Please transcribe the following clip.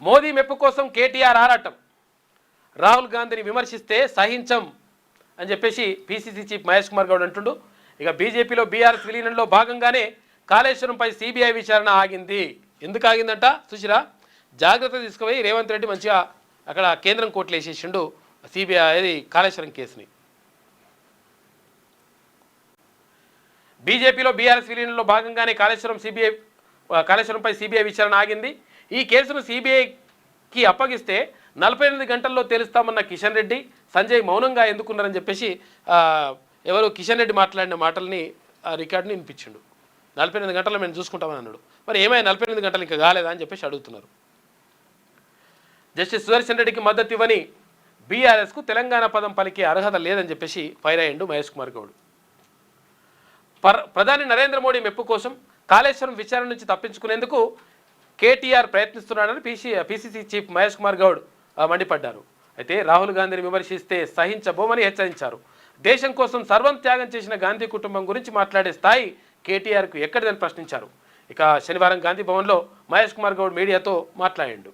మోదీ మెప్పు కోసం కేటీఆర్ ఆరాటం, రాహుల్ గాంధీని విమర్శిస్తే సహించం అని చెప్పేసి పిసిసి చీఫ్ మహేష్ కుమార్ గౌడ్ అంటుండు. ఇక బీజేపీలో బీఆర్ఎస్ విలీనంలో భాగంగానే కాళేశ్వరంపై సిబిఐ విచారణ ఆగింది. ఎందుకు ఆగిందంట సుశీరా, జాగ్రత్త తీసుకుపోయి రేవంత్ రెడ్డి మంచిగా అక్కడ కేంద్రం కోర్టులు వేసేసిండు సిబిఐ అది కాళేశ్వరం కేసుని. బీజేపీలో బీఆర్ఎస్ విలీనంలో భాగంగానే కాళేశ్వరంపై సిబిఐ విచారణ ఆగింది. ఈ కేసును సిబిఐకి అప్పగిస్తే 48 గంటల్లో తెలుస్తామన్న కిషన్ రెడ్డి, సంజయ్ మౌనంగా ఎందుకున్నారని చెప్పేసి ఎవరు కిషన్ రెడ్డి మాట్లాడిన మాటల్ని రికార్డుని వినిపించిండు. 48 గంటల్లో మేము చూసుకుంటామని అన్నాడు. మరి ఏమైనా 48 గంటలు ఇంకా కాలేదా అని చెప్పేసి అడుగుతున్నారు. జస్టిస్ సుదర్శన్ రెడ్డికి మద్దతు ఇవ్వని బీఆర్ఎస్కు తెలంగాణ పదం పలికే అర్హత లేదని చెప్పేసి ఫైర్ అయ్యిండు మహేష్ కుమార్ గౌడ్. ప్రధాని నరేంద్ర మోడీ మెప్పు కోసం కాళేశ్వరం విచారణ నుంచి తప్పించుకునేందుకు కేటీఆర్ ప్రయత్నిస్తున్నాడని పిసిసి చీఫ్ మహేష్ కుమార్ గౌడ్ మండిపడ్డారు. అయితే రాహుల్ గాంధీని విమర్శిస్తే సహించబోమని హెచ్చరించారు. దేశం కోసం సర్వం త్యాగం చేసిన గాంధీ కుటుంబం గురించి మాట్లాడే స్థాయి కేటీఆర్కు ఎక్కడిదని ప్రశ్నించారు. ఇక శనివారం గాంధీ భవన్లో మహేష్ కుమార్ గౌడ్ మీడియాతో మాట్లాడిండు.